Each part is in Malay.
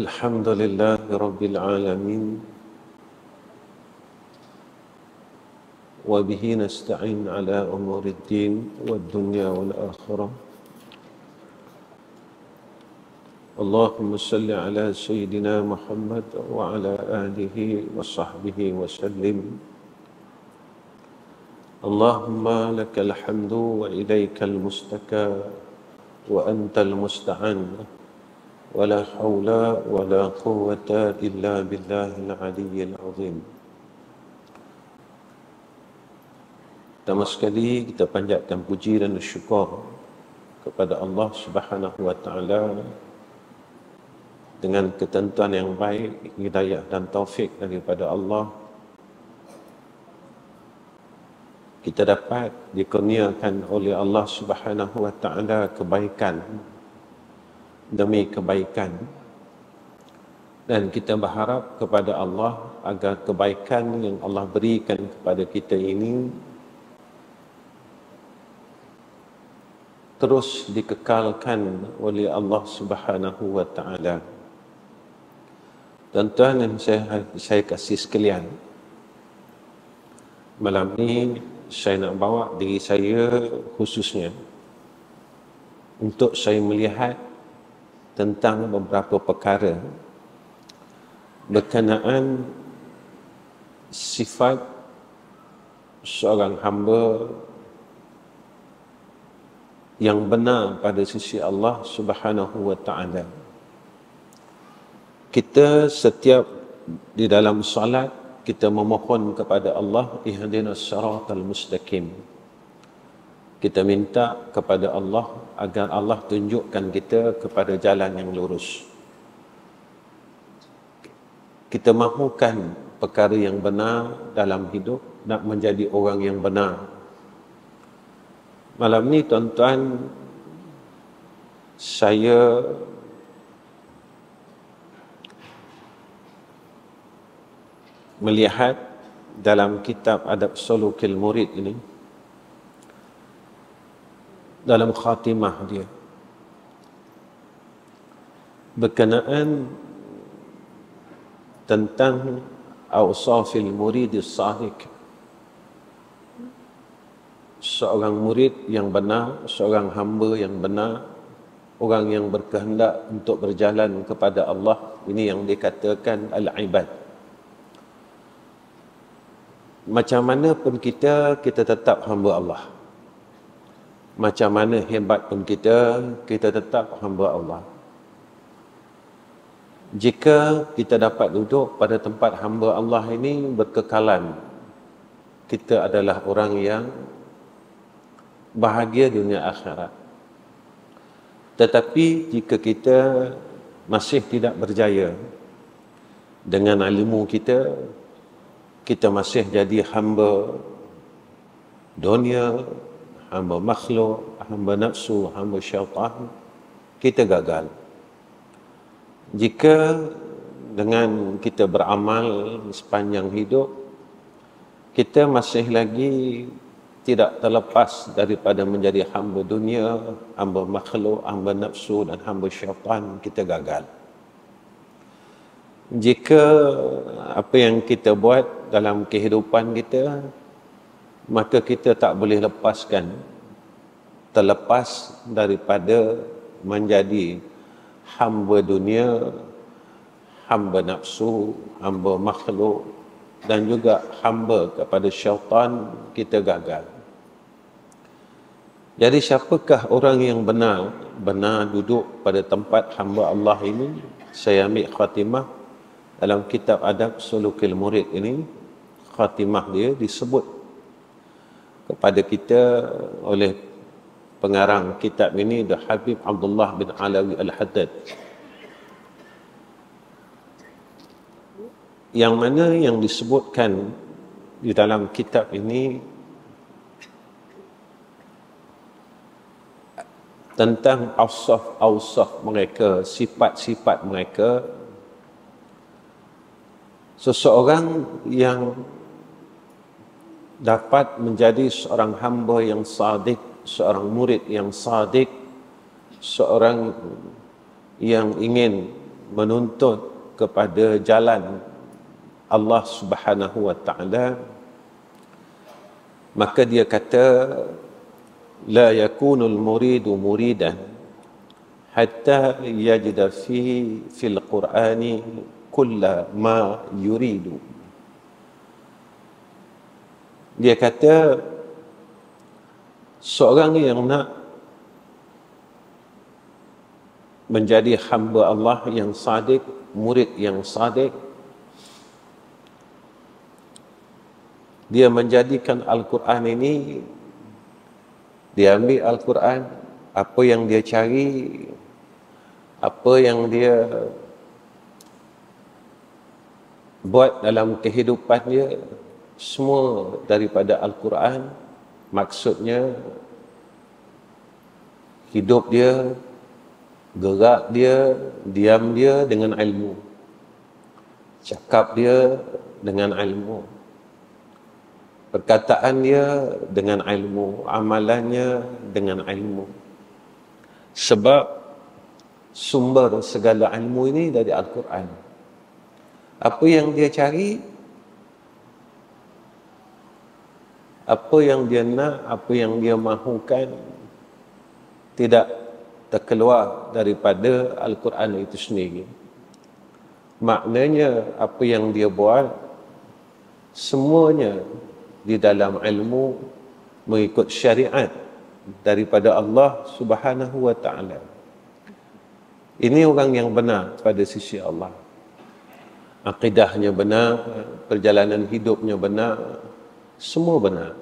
الحمد لله رب العالمين وبه نستعين على أمور الدين والدنيا والآخرة. اللهم صل على سيدنا محمد وعلى آله وصحبه وسلم. اللهم لك الحمد وإليك المستكى وأنت المستعان ولا حول ولا قوة إلا بالله العلي العظيم. Pertama sekali kita panjatkan puji dan syukur kepada Allah Subhanahu wa taala dengan ketentuan yang baik, hidayah dan taufik daripada Allah. Kita dapat dikurniakan oleh Allah Subhanahu wa taala kebaikan demi kebaikan, dan kita berharap kepada Allah agar kebaikan yang Allah berikan kepada kita ini terus dikekalkan oleh Allah Subhanahu wa taala. Tuan-tuan dan saya kasih sekalian, malam ni saya nak bawa diri saya khususnya untuk saya melihat tentang beberapa perkara berkenaan sifat seorang hamba yang benar pada sisi Allah Subhanahu wa taala. Kita setiap di dalam solat kita memohon kepada Allah, ihdinas siratal mustaqim. Kita minta kepada Allah agar Allah tunjukkan kita kepada jalan yang lurus. Kita mahukan perkara yang benar dalam hidup, nak menjadi orang yang benar. Malam ni tuan-tuan, saya melihat dalam kitab Adab Sulukil Murid ini, dalam khatimah dia berkenaan tentang awsafil muridis sadiq, seorang murid yang benar, seorang hamba yang benar, orang yang berkehendak untuk berjalan kepada Allah. Ini yang dikatakan al-ibad. Macam mana pun kita tetap hamba Allah. Macam mana hebat pun kita tetap hamba Allah. Jika kita dapat duduk pada tempat hamba Allah ini berkekalan, kita adalah orang yang bahagia dunia akhirat. Tetapi jika kita masih tidak berjaya dengan ilmu kita, kita masih jadi hamba dunia, hamba makhluk, hamba nafsu, hamba syaitan, kita gagal. Jika dengan kita beramal sepanjang hidup, kita masih lagi tidak terlepas daripada menjadi hamba dunia, hamba makhluk, hamba nafsu dan hamba syaitan, kita gagal. Jika apa yang kita buat dalam kehidupan kita, maka kita tak boleh terlepas daripada menjadi hamba dunia, hamba nafsu, hamba makhluk dan juga hamba kepada syaitan, kita gagal. Jadi siapakah orang yang benar duduk pada tempat hamba Allah ini? Saya ambil khatimah dalam kitab Adab Sulukil Murid ini. Khatimah dia disebut kepada kita oleh pengarang kitab ini, The Habib Abdullah bin Alawi Al-Haddad, yang mana yang disebutkan di dalam kitab ini tentang awsaf mereka, sifat-sifat mereka. Seseorang yang dapat menjadi seorang hamba yang sadik, seorang murid yang sadik, seorang yang ingin menuntut kepada jalan Allah Subhanahu wa taala, maka dia kata la yakunul muridu muridan hatta yajida fil Qur'ani kulla ma yuridu. Dia kata seorang yang nak menjadi hamba Allah yang sadik, murid yang sadik, dia menjadikan Al-Quran ini, dia ambil Al-Quran, apa yang dia cari, apa yang dia buat dalam kehidupan dia, semua daripada Al-Quran. Maksudnya hidup dia, gerak dia, diam dia dengan ilmu, cakap dia dengan ilmu, perkataan dia dengan ilmu, amalannya dengan ilmu. Sebab sumber segala ilmu ini dari Al-Quran. Apa yang dia cari, apa yang dia nak, apa yang dia mahukan, tidak terkeluar daripada Al-Quran itu sendiri. Maknanya apa yang dia buat, semuanya di dalam ilmu, mengikut syariat daripada Allah Subhanahu wa taala. Ini orang yang benar pada sisi Allah. Akidahnya benar, perjalanan hidupnya benar, semua benar.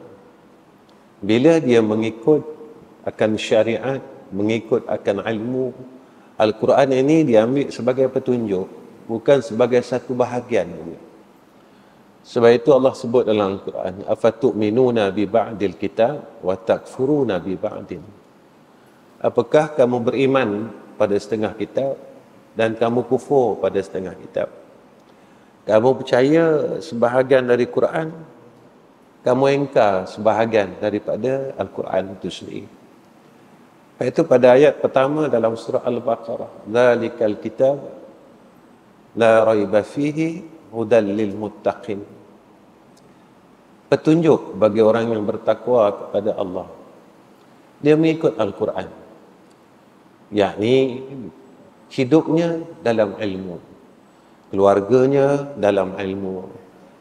Bila dia mengikut akan syariat, mengikut akan ilmu, Al-Quran ini diambil sebagai petunjuk, bukan sebagai satu bahagian. Sebab itu Allah sebut dalam Al-Quran, afatu'minuna bi ba'dil kitab wa takfuruna bi ba'din. Apakah kamu beriman pada setengah kitab dan kamu kufur pada setengah kitab? Kamu percaya sebahagian dari Quran, kamu engkar sebahagian daripada Al-Quran itu sendiri. Itu pada ayat pertama dalam surah Al-Baqarah, zalikal kitab la raiba fihi hudal lil muttaqin. Petunjuk bagi orang yang bertakwa kepada Allah. Dia mengikut Al-Quran, yakni hidupnya dalam ilmu, keluarganya dalam ilmu,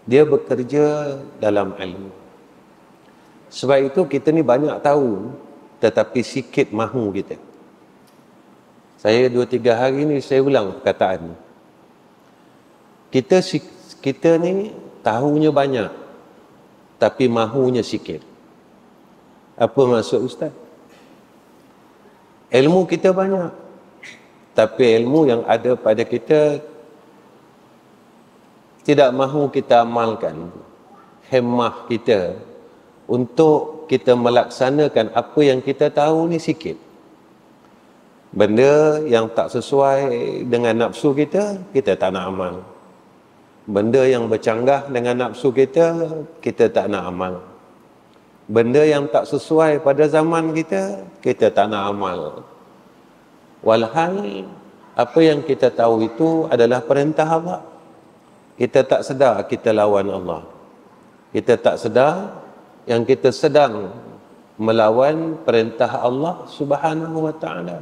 dia bekerja dalam ilmu. Sebab itu kita ni banyak tahu, tetapi sikit mahu kita. Saya 2-3 hari ni saya ulang perkataan ni. Kita ni tahunya banyak, tapi mahunya sikit. Apa maksud Ustaz? Ilmu kita banyak, tapi ilmu yang ada pada kita tidak mahu kita amalkan. Hemah kita untuk kita melaksanakan apa yang kita tahu ni sikit. Benda yang tak sesuai dengan nafsu kita, kita tak nak amal. Benda yang bercanggah dengan nafsu kita, kita tak nak amal. Benda yang tak sesuai pada zaman kita, kita tak nak amal. Walhal apa yang kita tahu itu adalah perintah Allah. Kita tak sedar kita lawan Allah. Kita tak sedar yang kita sedang melawan perintah Allah Subhanahu wa taala.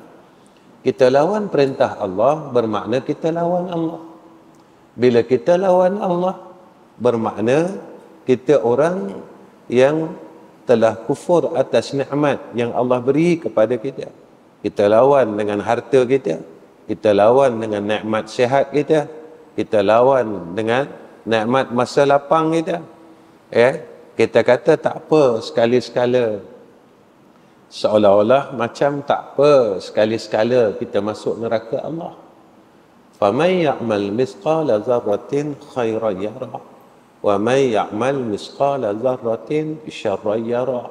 Kita lawan perintah Allah bermakna kita lawan Allah. Bila kita lawan Allah, bermakna kita orang yang telah kufur atas nikmat yang Allah beri kepada kita. Kita lawan dengan harta kita, kita lawan dengan nikmat sihat kita, kita lawan dengan nikmat masa lapang kita. Kita kata tak apa sekali-sekala. Seolah-olah macam tak apa sekali-sekala kita masuk neraka Allah. فَمَنْ يَعْمَلْ مِثْقَالَ ذَرَّةٍ خَيْرًا يَرَهُ وَمَنْ يَعْمَلْ مِثْقَالَ ذَرَّةٍ شَرًّا يَرَهُ.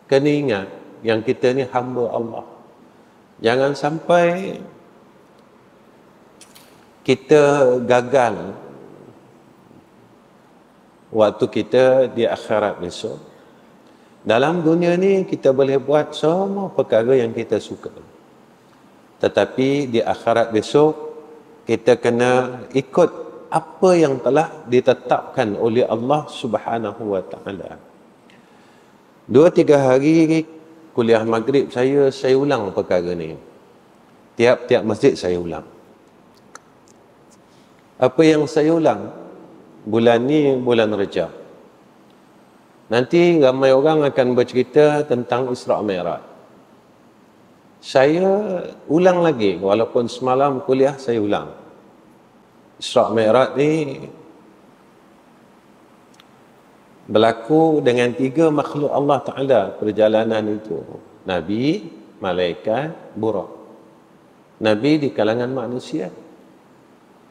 Kena ingat yang kita ni hamba Allah. Jangan sampai kita gagal waktu kita di akhirat besok. Dalam dunia ni kita boleh buat semua perkara yang kita suka. Tetapi di akhirat besok, kita kena ikut apa yang telah ditetapkan oleh Allah Subhanahu wa taala. 2-3 hari kuliah maghrib saya ulang perkara ni. Tiap-tiap masjid saya ulang. Apa yang saya ulang? Bulan ni bulan Rejab. Nanti ramai orang akan bercerita tentang Isra' Mi'raj. Saya ulang lagi, walaupun semalam kuliah saya ulang. Isra' Mi'raj ni berlaku dengan 3 makhluk Allah Ta'ala perjalanan itu. Nabi, malaikat, buraq. Nabi di kalangan manusia.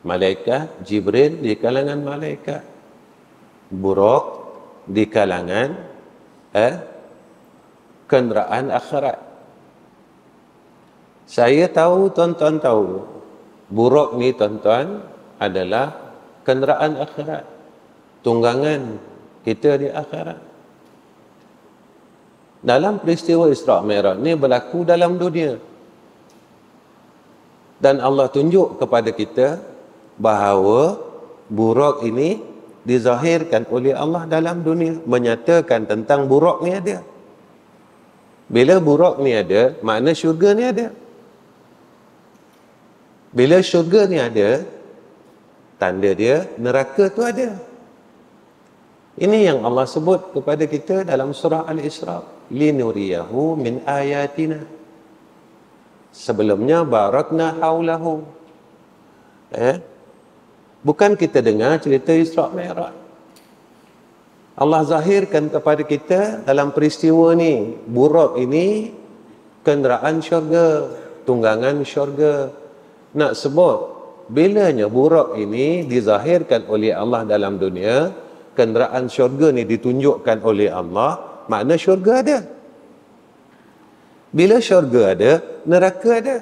Malaikat, Jibril di kalangan malaikat. Buraq di kalangan kenderaan akhirat. Saya tahu, tuan-tuan tahu, buraq ni tuan-tuan adalah kenderaan akhirat. Tunggangan kita di akhirat. Dalam peristiwa Isra' Mi'raj ni berlaku dalam dunia. Dan Allah tunjuk kepada kita bahawa buraq ini dizahirkan oleh Allah dalam dunia, menyatakan tentang buraq ni ada. Bila buraq ni ada, makna syurga ni ada. Bila syurga ni ada, tanda dia neraka tu ada. Ini yang Allah sebut kepada kita dalam surah Al-Isra, linuriyahu min ayatina. Sebelumnya barakna haulahu. Bukan kita dengar cerita Isra' Mi'raj. Allah zahirkan kepada kita dalam peristiwa ni, buraq ini kenderaan syurga, tunggangan syurga. Nak sebut bilanya buraq ini dizahirkan oleh Allah dalam dunia, kenderaan syurga ni ditunjukkan oleh Allah, makna syurga ada. Bila syurga ada, neraka ada.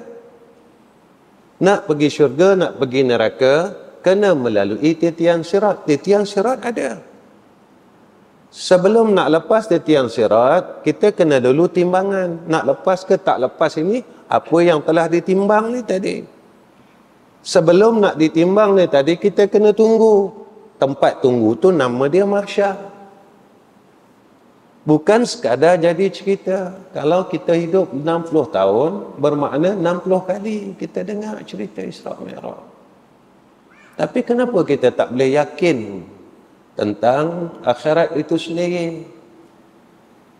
Nak pergi syurga, nak pergi neraka, kena melalui titian sirat. Titian sirat ada. Sebelum nak lepas titian sirat, kita kena dulu timbangan. Nak lepas ke tak lepas ini, apa yang telah ditimbang ni tadi. Sebelum nak ditimbang ni tadi, kita kena tunggu. Tempat tunggu tu nama dia mahsyar. Bukan sekadar jadi cerita. Kalau kita hidup 60 tahun, bermakna 60 kali kita dengar cerita Isra' Mi'raj. Tapi kenapa kita tak boleh yakin tentang akhirat itu sendiri?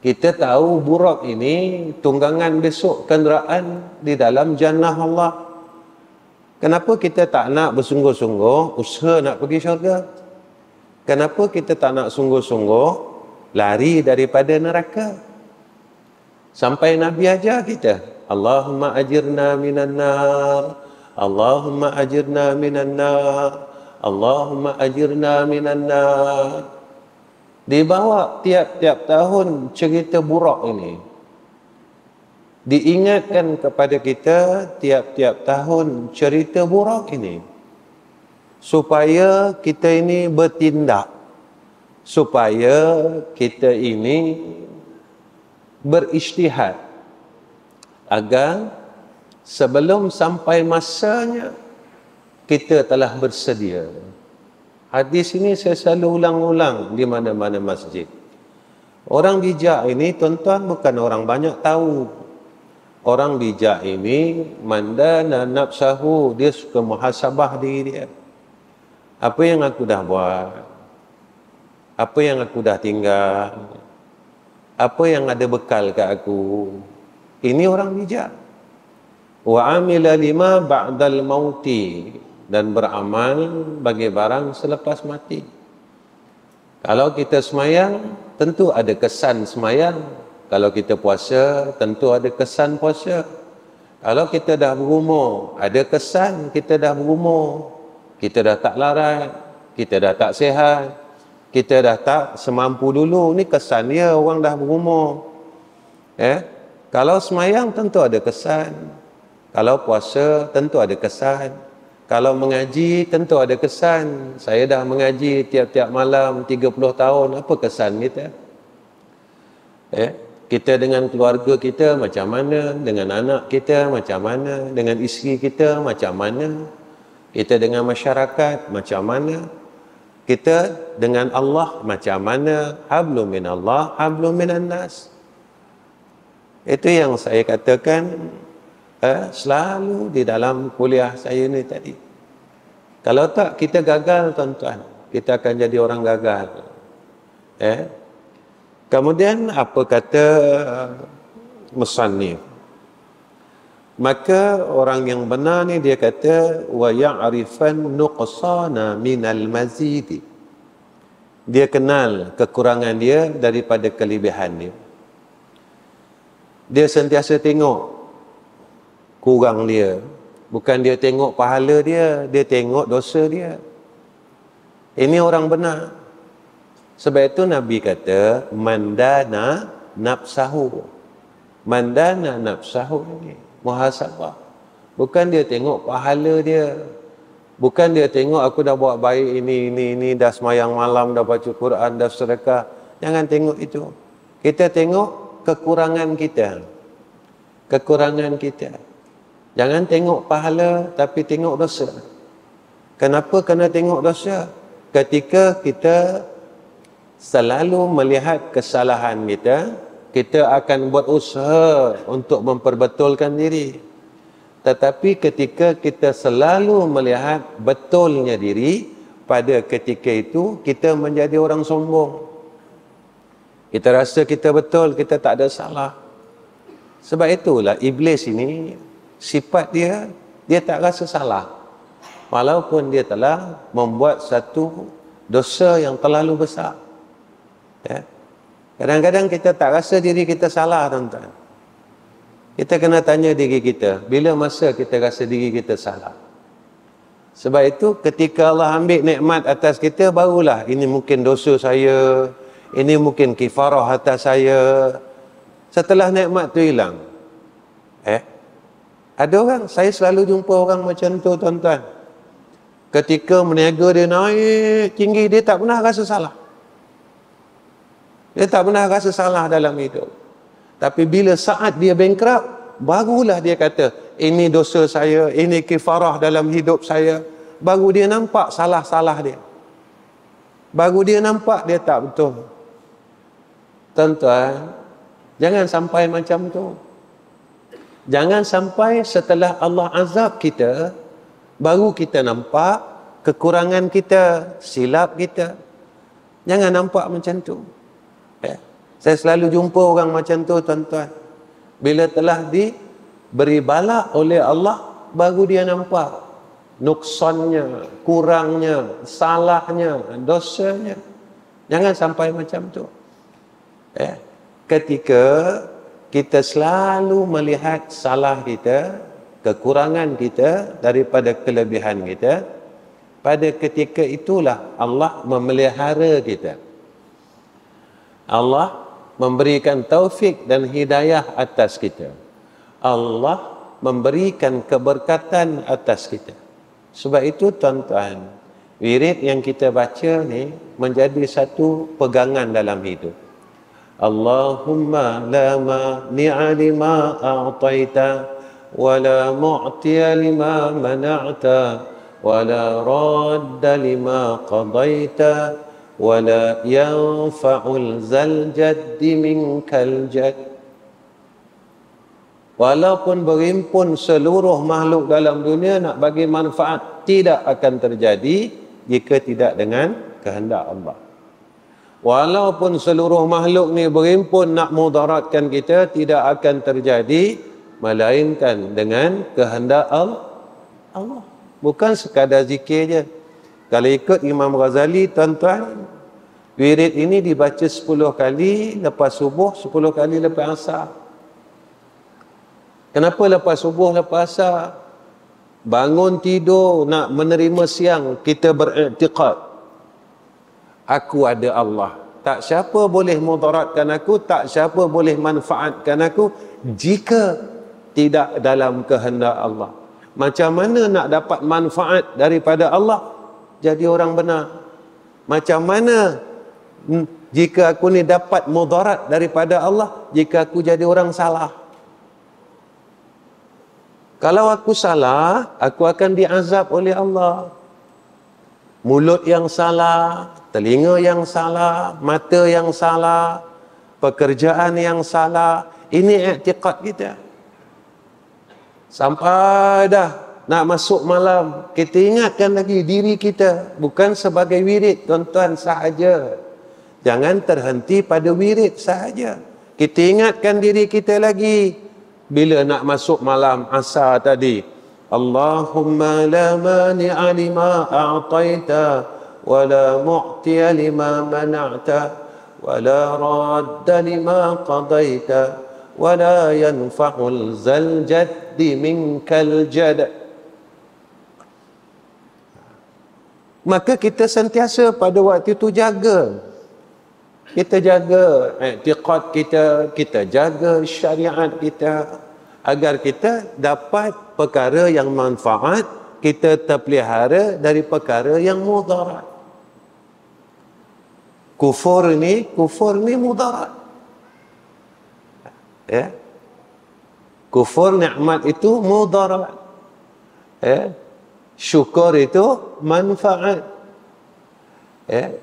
Kita tahu buraq ini tunggangan besok kenderaan di dalam jannah Allah. Kenapa kita tak nak bersungguh-sungguh usaha nak pergi syurga? Kenapa kita tak nak sungguh-sungguh lari daripada neraka? Sampai Nabi ajar kita, Allahumma ajirna minan nar, Allahumma ajirna minan nar, Allahumma ajirna minan nar. Dibawa tiap-tiap tahun cerita buraq ini. Diingatkan kepada kita tiap-tiap tahun cerita buraq ini. Supaya kita ini bertindak. Supaya kita ini berijtihad. Agar sebelum sampai masanya, kita telah bersedia. Hadis ini saya selalu ulang-ulang di mana-mana masjid. Orang bijak ini, tuan-tuan, bukan orang banyak tahu. Orang bijak ini, mandana nafsahu, dia suka muhasabah diri dia. Apa yang aku dah buat? Apa yang aku dah tinggal? Apa yang ada bekal kat aku? Ini orang bijak. Wa amila lima ba'dal mauti, dan beramal bagi barang selepas mati. Kalau kita semayang, tentu ada kesan semayang. Kalau kita puasa, tentu ada kesan puasa. Kalau kita dah berumur, ada kesan kita dah berumur. Kita dah tak larat, kita dah tak sihat, kita dah tak semampu dulu. Ni kesan dia orang dah berumur. Kalau semayang tentu ada kesan. Kalau puasa tentu ada kesan. Kalau mengaji tentu ada kesan. Saya dah mengaji tiap-tiap malam 30 tahun. Apa kesan kita? Kita dengan keluarga kita macam mana? Dengan anak kita macam mana? Dengan isteri kita macam mana? Kita dengan masyarakat macam mana, kita dengan Allah macam mana, hablum min Allah, hablum minan nas. Itu yang saya katakan selalu di dalam kuliah saya ni tadi. Kalau tak kita gagal tuan-tuan, kita akan jadi orang gagal. Kemudian apa kata musannif? Maka orang yang benar ni dia kata wa ya'rifan nuqsana minal mazidi. Dia kenal kekurangan dia daripada kelebihan dia. Dia sentiasa tengok kurang dia. Bukan dia tengok pahala dia, dia tengok dosa dia. Ini orang benar. Sebab itu Nabi kata mandana nafsahu. Mandana nafsahu ni muhasabah. Bukan dia tengok pahala dia. Bukan dia tengok aku dah buat baik ini, dah semayang malam, dah baca Quran, dah sedekah. Jangan tengok itu. Kita tengok kekurangan kita. Kekurangan kita. Jangan tengok pahala, tapi tengok dosa. Kenapa kena tengok dosa? Ketika kita selalu melihat kesalahan kita, kita akan buat usaha untuk memperbetulkan diri. Tetapi ketika kita selalu melihat betulnya diri, pada ketika itu kita menjadi orang sombong. Kita rasa kita betul, kita tak ada salah. Sebab itulah iblis ini, sifat dia, dia tak rasa salah. Walaupun dia telah membuat satu dosa yang terlalu besar. Kadang-kadang kita tak rasa diri kita salah, tuan-tuan. Kita kena tanya diri kita, bila masa kita rasa diri kita salah? Sebab itu ketika Allah ambil nikmat atas kita, barulah ini mungkin dosa saya, ini mungkin kifarah atas saya. Setelah nikmat tu hilang. Ada orang, saya selalu jumpa orang macam tu, tuan-tuan. Ketika meniaga dia naik tinggi, dia tak pernah rasa salah. Dia tak pernah rasa salah dalam hidup. Tapi bila saat dia bankrupt, barulah dia kata, ini dosa saya, ini kifarah dalam hidup saya. Baru dia nampak salah-salah dia. Baru dia nampak dia tak betul. Tuan-tuan, jangan sampai macam tu. Jangan sampai setelah Allah azab kita, baru kita nampak kekurangan kita, silap kita. Jangan nampak macam tu. Saya selalu jumpa orang macam tu, tuan-tuan. Bila telah diberi bala oleh Allah, baru dia nampak nuksannya, kurangnya, salahnya, dosanya. Jangan sampai macam tu. Ketika kita selalu melihat salah kita, kekurangan kita daripada kelebihan kita, pada ketika itulah Allah memelihara kita. Allah memberikan taufik dan hidayah atas kita. Allah memberikan keberkatan atas kita. Sebab itu tuan-tuan, wirid yang kita baca ni menjadi satu pegangan dalam hidup. Allahumma la mani'a lima a'taita wa la mu'tiya lima mana'ta wa la radda lima qadaita wa la yanfa'ul zal jaddi minkal jadd. Walaupun berimpun seluruh makhluk dalam dunia nak bagi manfaat, tidak akan terjadi jika tidak dengan kehendak Allah. Walaupun seluruh makhluk ni berimpun nak mudaratkan kita, tidak akan terjadi melainkan dengan kehendak Allah. Bukan sekadar zikir je. Kalau ikut Imam Ghazali, tuan-tuan, wirid ini dibaca 10 kali lepas subuh, 10 kali lepas asar. Kenapa lepas subuh, lepas asar? Bangun tidur nak menerima siang, kita beriktiqad, aku ada Allah. Tak siapa boleh mudaratkan aku, tak siapa boleh manfaatkan aku jika tidak dalam kehendak Allah. Macam mana nak dapat manfaat daripada Allah? Jadi orang benar. Macam mana jika aku ni dapat mudarat daripada Allah jika aku jadi orang salah? Kalau aku salah, aku akan diazab oleh Allah. Mulut yang salah, telinga yang salah, mata yang salah, pekerjaan yang salah. Ini i'tiqad kita. Sampai dah nak masuk malam, kita ingatkan lagi diri kita. Bukan sebagai wirid, tuan-tuan, sahaja. Jangan terhenti pada wirid sahaja. Kita ingatkan diri kita lagi. Bila nak masuk malam asar tadi, Allahumma la mani'a lima a'taita wa la mu'tiya lima mana'ta wa la radda lima qadaita wa la yanfa'ul zal jaddi minkal jad. Maka kita sentiasa pada waktu itu jaga. Kita jaga i'tiqad kita, kita jaga syariat kita, agar kita dapat perkara yang manfaat, kita terpelihara dari perkara yang mudarat. Kufur ni mudarat. Ya. Kufur nikmat itu mudarat. Ya. Syukur itu manfaat. Ya.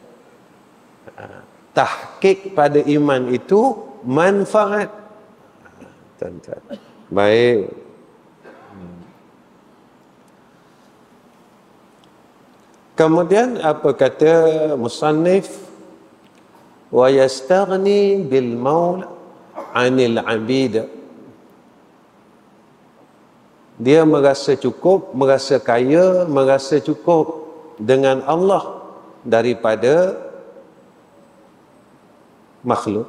Tahqiq pada iman itu manfaat. Tuan-tuan. Baik. Kemudian apa kata musannif? Wa yastaghni bil maula 'anil 'abid. Dia merasa cukup, merasa kaya, merasa cukup dengan Allah daripada makhluk.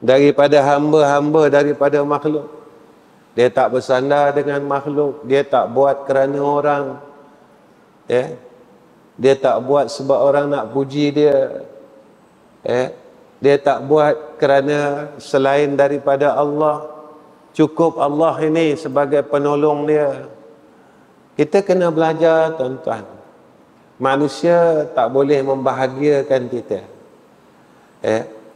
Daripada hamba-hamba daripada makhluk. Dia tak bersandar dengan makhluk. Dia tak buat kerana orang. Ya. Dia tak buat sebab orang nak puji dia. Ya. Dia tak buat kerana selain daripada Allah. Cukup Allah ini sebagai penolong dia. Kita kena belajar, tuan-tuan. Manusia tak boleh membahagiakan kita.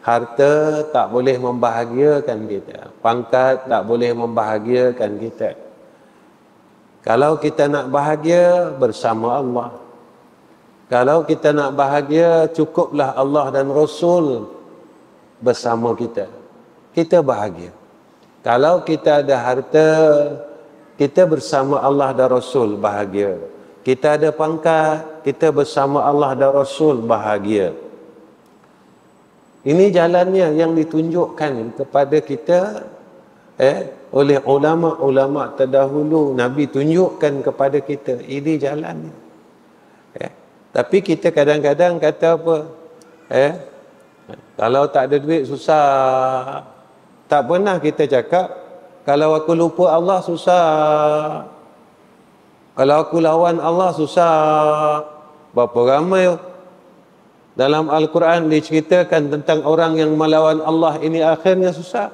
Harta tak boleh membahagiakan kita. Pangkat tak boleh membahagiakan kita. Kalau kita nak bahagia, bersama Allah. Kalau kita nak bahagia, cukuplah Allah dan Rasul bersama kita. Kita bahagia. Kalau kita ada harta, kita bersama Allah dan Rasul bahagia. Kita ada pangkat, kita bersama Allah dan Rasul bahagia. Ini jalannya yang ditunjukkan kepada kita oleh ulama-ulama terdahulu. Nabi tunjukkan kepada kita, ini jalannya. Tapi kita kadang-kadang kata apa? Kalau tak ada duit susah. Tak pernah kita cakap, kalau aku lupa Allah susah. Kalau aku lawan Allah susah. Berapa ramai dalam Al-Quran diceritakan tentang orang yang melawan Allah, ini akhirnya susah.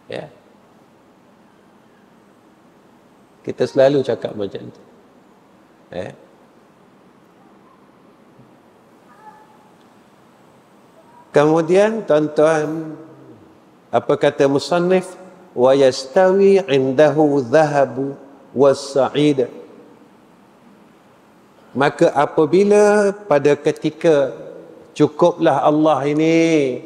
Ya. Kita selalu cakap macam itu. Ya. Kemudian tuan-tuan, apa kata musannif? Wa yastawi 'indahu dhahabu was-sa'id. Maka apabila pada ketika cukuplah Allah ini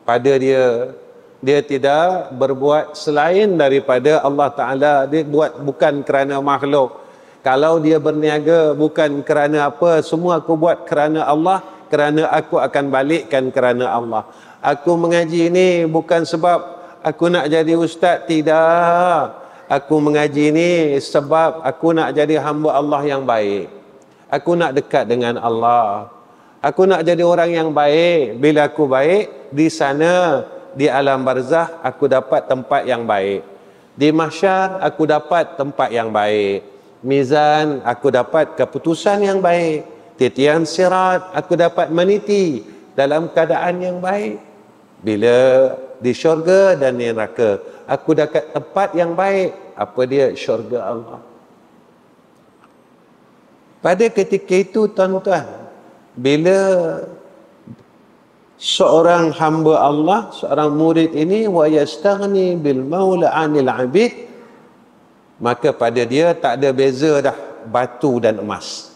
pada dia, dia tidak berbuat selain daripada Allah Ta'ala, dia buat bukan kerana makhluk. Kalau dia berniaga bukan kerana apa, semua aku buat kerana Allah, kerana aku akan balikkan kerana Allah. Aku mengaji ini bukan sebab aku nak jadi ustaz, tidak. Aku mengaji ini sebab aku nak jadi hamba Allah yang baik. Aku nak dekat dengan Allah. Aku nak jadi orang yang baik. Bila aku baik, di sana, di alam barzah, aku dapat tempat yang baik. Di mahsyar, aku dapat tempat yang baik. Mizan, aku dapat keputusan yang baik. Titian sirat, aku dapat meniti dalam keadaan yang baik. Bila di syurga dan di neraka, aku dapat tempat yang baik. Apa dia? Syurga Allah. Pada ketika itu, tuan-tuan, bila seorang hamba Allah, seorang murid ini wa yastaghni bil maula 'anil 'abid, maka pada dia tak ada beza dah batu dan emas.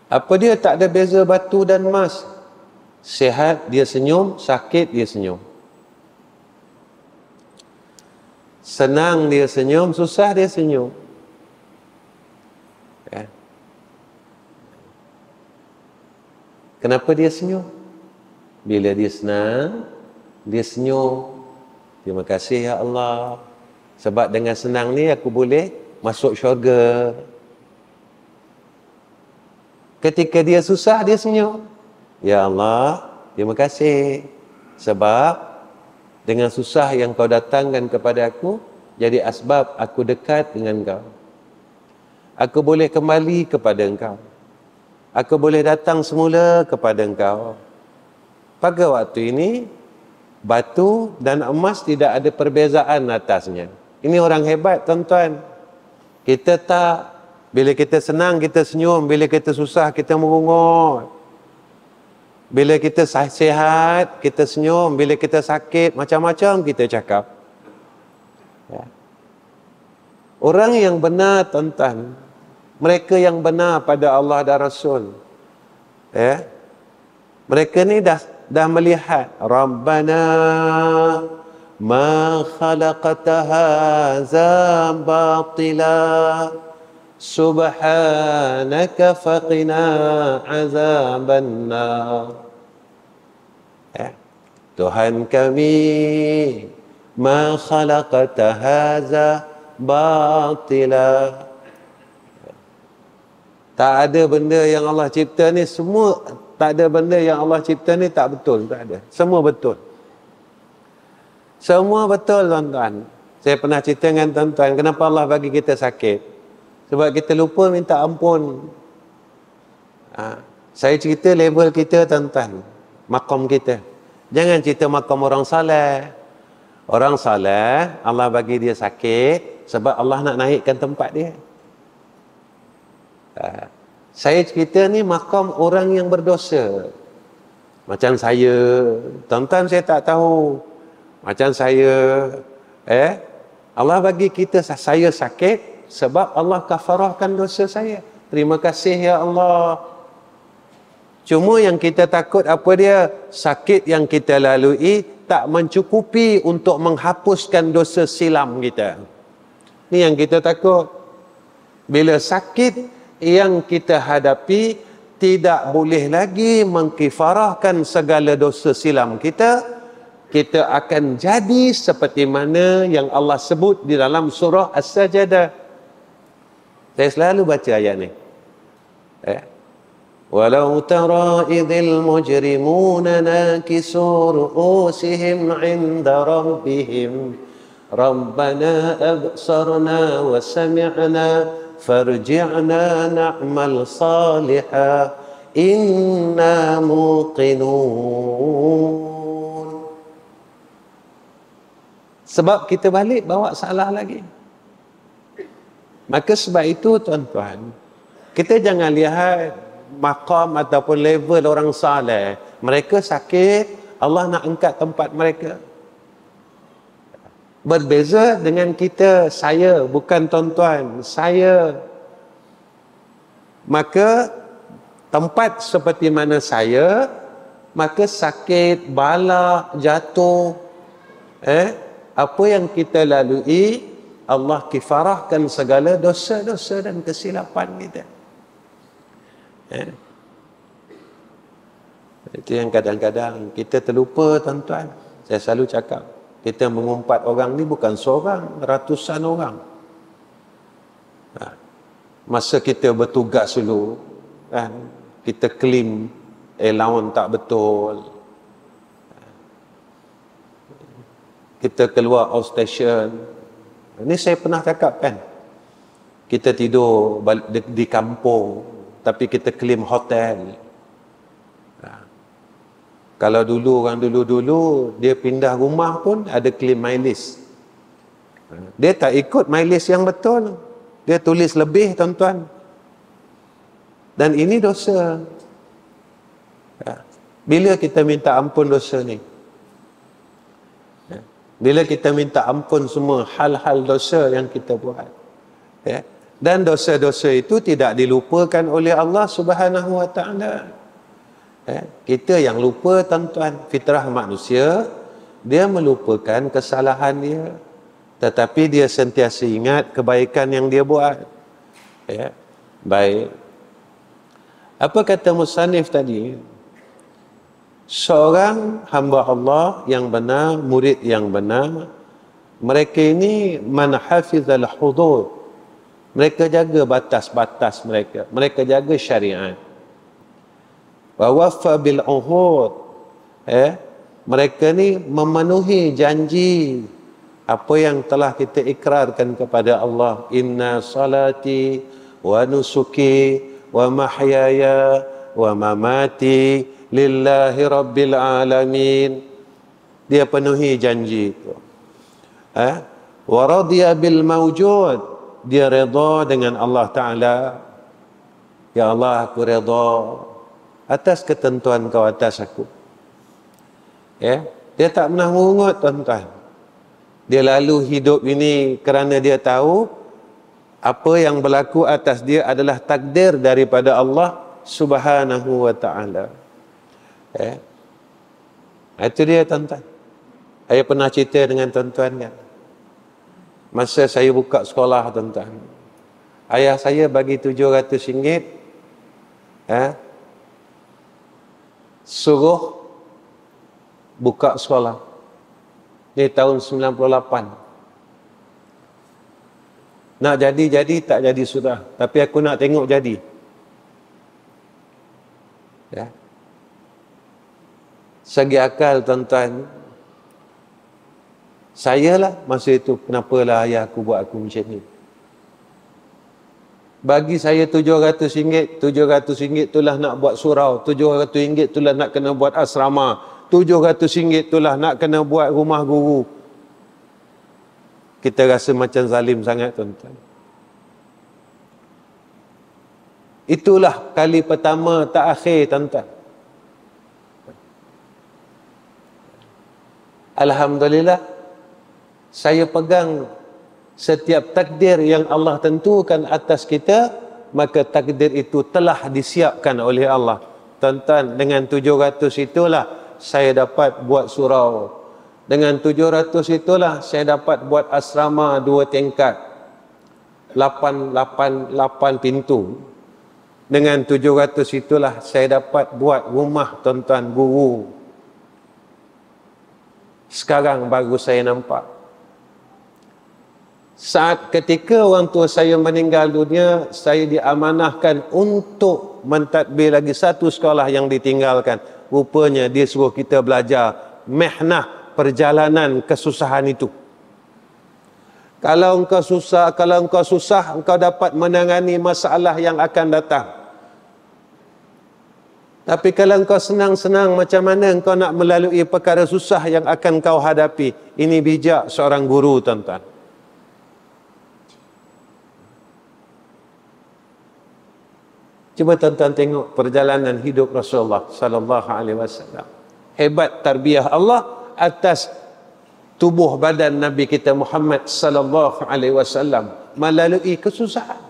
Apa dia tak ada beza batu dan emas? Sihat dia senyum, sakit dia senyum. Senang dia senyum, susah dia senyum. Ya. Kenapa dia senyum? Bila dia senang, dia senyum. Terima kasih ya Allah. Sebab dengan senang ni aku boleh masuk syurga. Ketika dia susah, dia senyum. Ya Allah, terima kasih. Sebab dengan susah yang kau datangkan kepada aku, jadi asbab aku dekat dengan kau. Aku boleh kembali kepada engkau. Aku boleh datang semula kepada engkau. Pada waktu ini, batu dan emas tidak ada perbezaan atasnya. Ini orang hebat, tuan-tuan. Kita tak. Bila kita senang, kita senyum. Bila kita susah, kita merungut. Bila kita sihat, kita senyum. Bila kita sakit, macam-macam kita cakap. Ya. Orang yang benar, tuan-tuan, mereka yang benar pada Allah dan Rasul, ya, mereka ni dah melihat Rabbana ma khalaqta hadza batila subhanaka faqina azabannar. Ya. Tuhan kami, ma khalaqta hadza batila. Tak ada benda yang Allah cipta ni semua, tak ada benda yang Allah cipta ni tak betul, tak ada. Semua betul. Semua betul, tuan-tuan. Saya pernah cerita dengan tuan-tuan, kenapa Allah bagi kita sakit? Sebab kita lupa minta ampun. Saya cerita level kita, tuan-tuan. Maqam kita. Jangan cerita maqam orang saleh. Orang saleh, Allah bagi dia sakit sebab Allah nak naikkan tempat dia. Saya cerita ni maqam orang yang berdosa. Macam saya, tuan-tuan, saya tak tahu. Macam saya, Allah bagi kita, saya sakit sebab Allah kafarahkan dosa saya. Terima kasih ya Allah. Cuma yang kita takut apa dia? Sakit yang kita lalui tak mencukupi untuk menghapuskan dosa silam kita. Ni yang kita takut. Bila sakit yang kita hadapi tidak boleh lagi mengkifarahkan segala dosa silam kita, kita akan jadi seperti mana yang Allah sebut di dalam surah As-Sajdah. Saya selalu baca ayat ni. Walau tara idhil mujrimuna nakisu ru'usihim 'inda rabbihim Rabbana absarna wa sami'na farji'na na'mal salihan inna muqinun. Sebab kita balik bawa salah lagi. Maka sebab itu, tuan-tuan, kita jangan lihat maqam ataupun level orang saleh. Mereka sakit, Allah nak angkat tempat mereka. Berbeza dengan kita, saya, bukan tuan-tuan, saya. Maka tempat seperti mana saya, maka sakit, bala, jatuh, apa yang kita lalui, Allah kifarahkan segala dosa-dosa dan kesilapan kita. Itu yang kadang-kadang kita terlupa, tuan-tuan. Saya selalu cakap, kita mengumpat orang ni bukan seorang, ratusan orang. Masa kita bertugas dulu, kita claim allowance tak betul, kita keluar outstation. Ini saya pernah cakap kan, kita tidur di kampung tapi kita claim hotel. Kalau dulu orang dulu dia pindah rumah pun ada claim mileage. Dia tak ikut mileage yang betul. Dia tulis lebih, tuan-tuan. Dan ini dosa. Bila kita minta ampun dosa ni? Bila kita minta ampun semua hal-hal dosa yang kita buat. Ya. Dan dosa-dosa itu tidak dilupakan oleh Allah Subhanahu wa taala. Ya. Kita yang lupa, tuan-tuan. Fitrah manusia, dia melupakan kesalahan dia. Tetapi dia sentiasa ingat kebaikan yang dia buat. Ya. Baik. Apa kata musannif tadi? Seorang hamba Allah yang benar, murid yang benar, mereka ini man hafizal hudud. Mereka jaga batas-batas mereka. Mereka jaga syariat. Wa waffa bil uhud. Mereka ni memenuhi janji apa yang telah kita ikrarkan kepada Allah. Inna salati wa nusuki wa mahyaya wa mamati lillahi rabbil alamin. Dia penuhi janji itu. Wa radiya bil mawjud. Dia redha dengan Allah Ta'ala. Ya Allah, aku redha atas ketentuan kau atas aku. Ya, dia tak pernah mengungut, tuan-tuan. Dia lalu hidup ini kerana dia tahu apa yang berlaku atas dia adalah takdir daripada Allah Subhanahu wa ta'ala. Itu dia, tuan-tuan. Saya pernah cerita dengan tuan-tuan kan. Masa saya buka sekolah, tuan-tuan, ayah saya bagi RM700, suruh buka sekolah. Ini tahun 98. Nak jadi, tak jadi sudah. Tapi aku nak tengok jadi. Ya. Segi akal, tuan-tuan, saya lah masa itu, kenapalah ayah aku buat aku macam ni. Bagi saya RM700, RM700 itulah nak buat surau, RM700 itulah nak kena buat asrama, RM700 itulah nak kena buat rumah guru. Kita rasa macam zalim sangat, tuan-tuan. Itulah kali pertama tak akhir, tuan-tuan. Alhamdulillah, saya pegang setiap takdir yang Allah tentukan atas kita, maka takdir itu telah disiapkan oleh Allah. Tuan-tuan, dengan 700 itulah saya dapat buat surau. Dengan 700 itulah saya dapat buat asrama 2 tingkat. 8 pintu. Dengan 700 itulah saya dapat buat rumah, tuan-tuan, guru. Sekarang baru saya nampak. Saat ketika orang tua saya meninggal dunia, saya diamanahkan untuk mentadbir lagi satu sekolah yang ditinggalkan. Rupanya dia suruh kita belajar mihnah, perjalanan kesusahan itu. Kalau engkau susah, engkau dapat menangani masalah yang akan datang. Tapi kalau engkau senang-senang, macam mana engkau nak melalui perkara susah yang akan kau hadapi? Ini bijak seorang guru, tuan-tuan. Cuba tuan-tuan tengok perjalanan hidup Rasulullah sallallahu alaihi wasallam. Hebat tarbiyah Allah atas tubuh badan Nabi kita Muhammad sallallahu alaihi wasallam melalui kesusahan.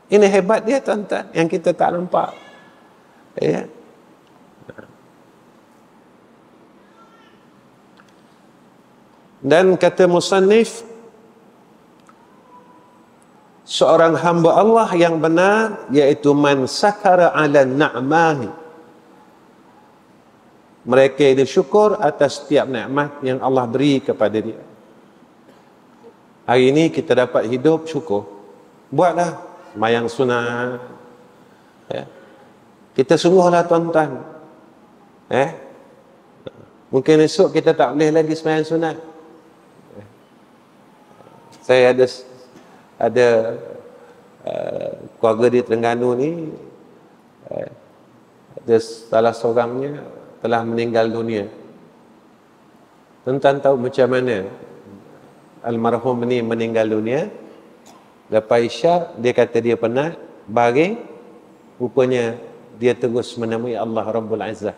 Ini hebat dia, tuan-tuan, yang kita tak nampak. Ya. Dan kata musannif, seorang hamba Allah yang benar, iaitu man sakara ala na'mahi. Mereka ini syukur atas setiap nikmat yang Allah beri kepada dia. Hari ini kita dapat hidup, syukur. Buatlah sembahyang sunat. Ya. Kita sungguhlah, tuan-tuan. Mungkin esok kita tak boleh lagi sembahyang sunat. Saya ada keluarga di Terengganu ni, ada salah seorangnya telah meninggal dunia. Tuan-tuan tahu macam mana almarhum ni meninggal dunia? Lepas Isyak, dia kata dia penat, baring, rupanya dia terus menemui Allah Rabbul Izzah.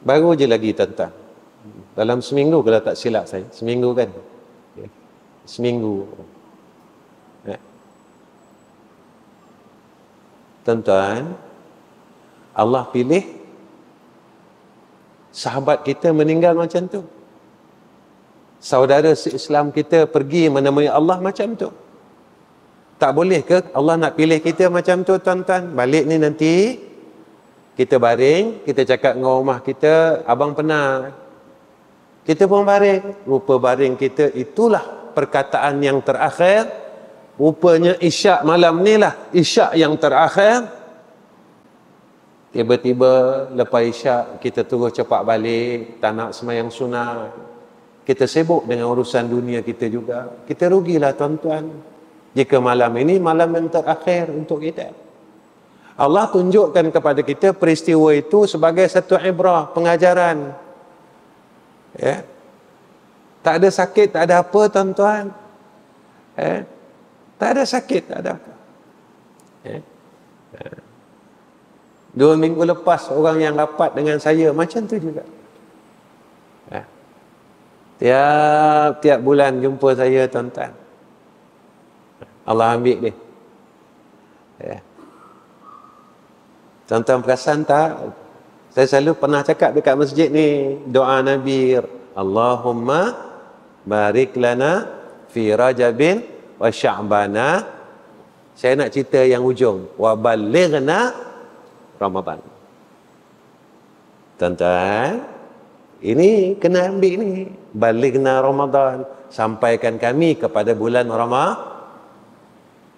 Baru je lagi tuan-tuan. Dalam seminggu kalau tak silap saya. Seminggu kan? Seminggu. Tuan-tuan, Allah pilih sahabat kita meninggal macam tu. Saudara se-Islam kita pergi menemui Allah macam tu. Tak boleh ke Allah nak pilih kita macam tu tuan-tuan? Balik ni nanti kita baring, kita cakap dengan rumah kita, abang penat. Kita pun baring. Rupa baring kita itulah perkataan yang terakhir. Rupanya isyak malam ni lah isyak yang terakhir. Tiba-tiba lepas isyak kita terus cepat balik, tak nak sembahyang sunat. Kita sibuk dengan urusan dunia kita juga. Kita rugilah tuan-tuan jika malam ini malam yang terakhir untuk kita. Allah tunjukkan kepada kita peristiwa itu sebagai satu ibrah, pengajaran. Ya. Tak ada sakit, tak ada apa tuan-tuan. Tak ada sakit, tak ada apa. 2 minggu lepas orang yang rapat dengan saya macam tu juga. Tiap bulan jumpa saya tuan-tuan. Allah ambil dia. Tuan-tuan perasan tak? Saya selalu pernah cakap dekat masjid ni doa Nabi, Allahumma barik lana fi Rajabin wa Sya'bana. Saya nak cerita yang ujung, wa balighna Ramadan. Tuan-tuan, ini kena ambil ni. Balighna Ramadan, sampaikan kami kepada bulan Ramadan.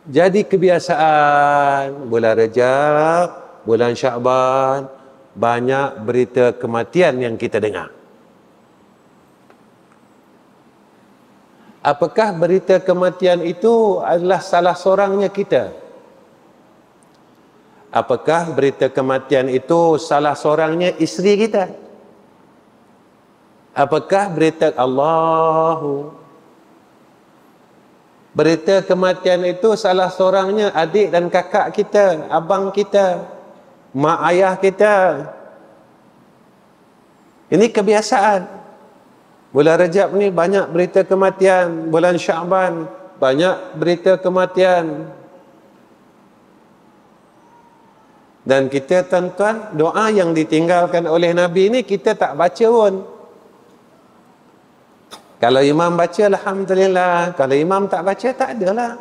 Jadi kebiasaan bulan Rajab, bulan Sya'ban, banyak berita kematian yang kita dengar. Apakah berita kematian itu adalah salah seorangnya kita? Apakah berita kematian itu salah seorangnya isteri kita? Apakah berita berita kematian itu salah seorangnya adik dan kakak kita, abang kita, mak ayah kita? Ini kebiasaan. Bulan Rajab ni banyak berita kematian, bulan Sya'ban banyak berita kematian. Dan kita tuan-tuan, doa yang ditinggalkan oleh Nabi ni kita tak baca pun. Kalau imam baca, alhamdulillah. Kalau imam tak baca, tak adalah.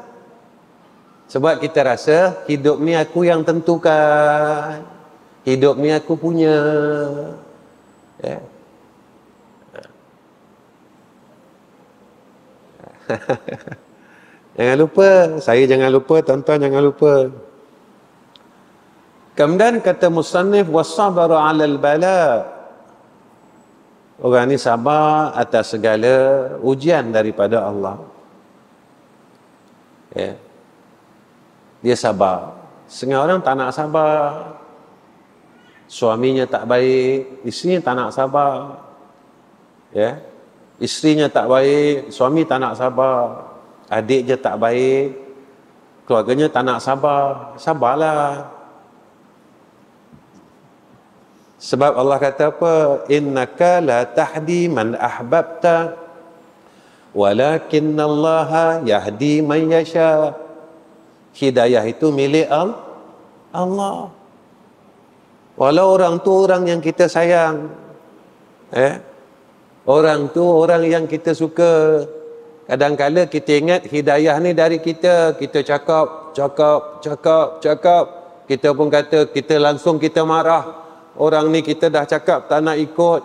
Sebab kita rasa hidup ni aku yang tentukan. Hidup ni aku punya. Ya. Jangan lupa, saya jangan lupa, tuan-tuan jangan lupa. Kemudian kata musannif, was-sabru 'alal bala. Orang ni sabar atas segala ujian daripada Allah. Ya. Dia sabar. Setengah orang tak nak sabar. Suaminya tak baik, isterinya tak nak sabar. Ya. Isterinya tak baik, suami tak nak sabar. Adik je tak baik, keluarganya tak nak sabar. Sabarlah. Sebab Allah kata apa? Innaka la tahdi man ahbabta walakinnallaha yahdi man yasha. Hidayah itu milik Allah. Walau orang tu orang yang kita sayang, orang tu orang yang kita suka, kadang-kala kita ingat hidayah ni dari kita. Kita cakap, kita pun kata, kita langsung kita marah. Orang ni kita dah cakap tak nak ikut,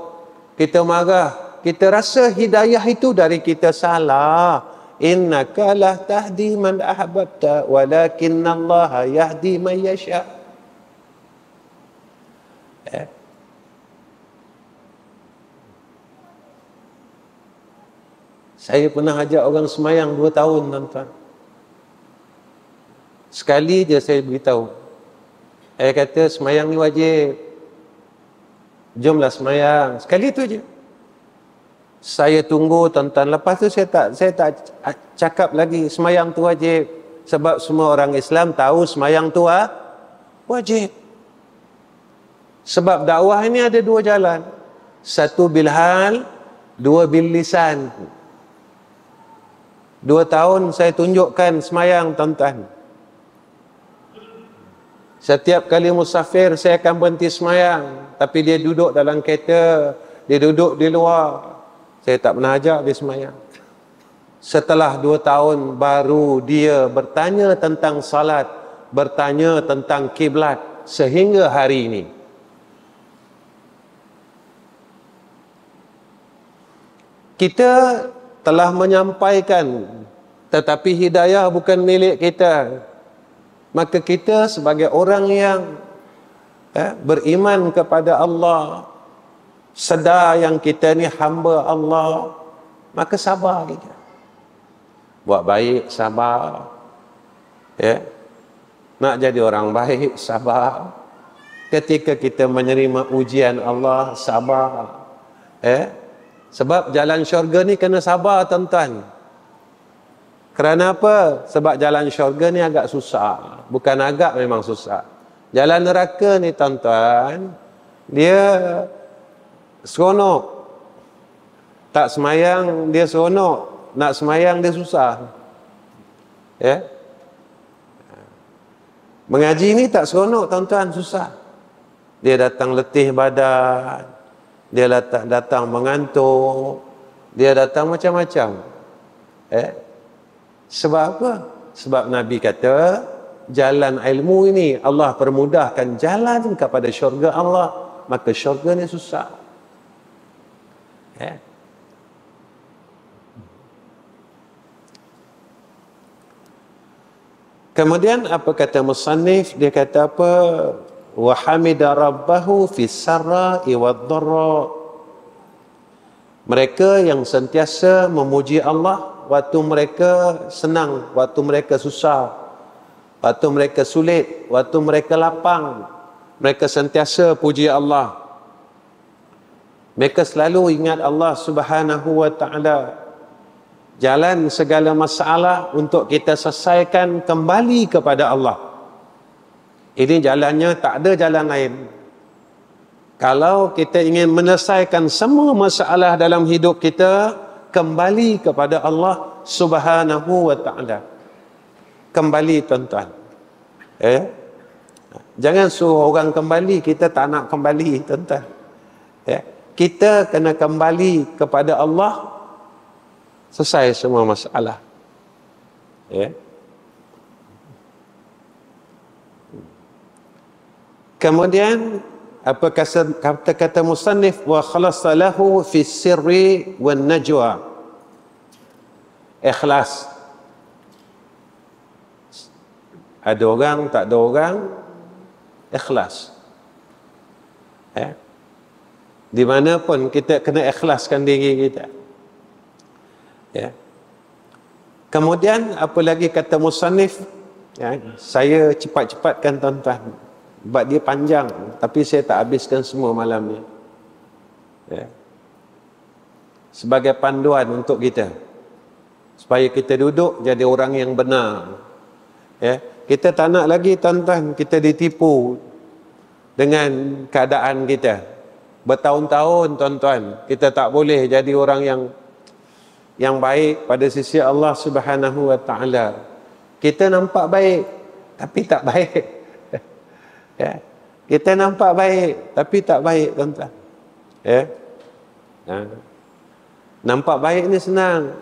kita marah. Kita rasa hidayah itu dari kita. Salah. Innaka la tahdi man ahbabta walakinnallaha yahdi man yasha. Saya pernah ajak orang semayang 2 tahun tuan-tuan. Sekali je saya beritahu. Saya kata semayang ni wajib. Jomlah semayang. Sekali tu je. Saya tunggu tuan-tuan. Lepas tu saya tak cakap lagi semayang tu wajib. Sebab semua orang Islam tahu semayang tu wajib. Sebab dakwah ini ada dua jalan. Satu bilhal, dua bil lisan. 2 tahun saya tunjukkan semayang, tuan-tuan. Setiap kali musafir saya akan berhenti semayang, tapi dia duduk dalam kereta, dia duduk di luar, saya tak pernah ajak dia semayang. Setelah 2 tahun baru dia bertanya tentang salat, bertanya tentang kiblat, sehingga hari ini. Kita telah menyampaikan, tetapi hidayah bukan milik kita. Maka kita sebagai orang yang beriman kepada Allah, sedar yang kita ni hamba Allah, maka sabar kita. Buat baik, sabar. Nak jadi orang baik, sabar. Ketika kita menerima ujian Allah, sabar. Sebab jalan syurga ni kena sabar, tuan-tuan. Kerana apa? Sebab jalan syurga ni agak susah. Bukan agak, memang susah. Jalan neraka ni, tuan-tuan, dia seronok. Tak semayang, dia seronok. Nak semayang, dia susah. Mengaji ni tak seronok, tuan-tuan, susah. Dia datang letih badan, dia datang mengantuk, dia datang macam-macam. Sebab apa? Sebab Nabi kata, jalan ilmu ini Allah permudahkan jalan kepada syurga Allah, maka syurga ni susah. Kemudian apa kata musannif? Dia kata apa? Wa hamida rabbahu fi sarra'i wad-dharra. Mereka yang sentiasa memuji Allah waktu mereka senang, waktu mereka susah, waktu mereka sulit, waktu mereka lapang, mereka sentiasa puji Allah. Mereka selalu ingat Allah Subhanahu wa taala. Jalan segala masalah untuk kita selesaikan kembali kepada Allah. Ini jalannya, tak ada jalan lain. Kalau kita ingin menyelesaikan semua masalah dalam hidup kita, kembali kepada Allah Subhanahu wa taala. Kembali, tuan-tuan. Jangan suruh orang kembali, kita tak nak kembali, tuan-tuan. Kita kena kembali kepada Allah, selesai semua masalah. Kemudian apa kata musannif, wa khalasalahu fi sirri wan najwa. Ikhlas. Ada orang, tak ada orang, ikhlas. Di mana pun kita kena ikhlaskan diri kita. Kemudian apa lagi kata musannif? Saya cepat-cepatkan, tuan-tuan. Sebab dia panjang, tapi saya tak habiskan semua malam ni. Sebagai panduan untuk kita, supaya kita duduk jadi orang yang benar. Kita tak nak lagi, tuan-tuan, kita ditipu dengan keadaan kita. Bertahun-tahun, tuan-tuan, kita tak boleh jadi orang yang baik pada sisi Allah Subhanahu wa taala. Kita nampak baik, tapi tak baik. Kita nampak baik, tapi tak baik, tuan-tuan. Nampak baik ni senang.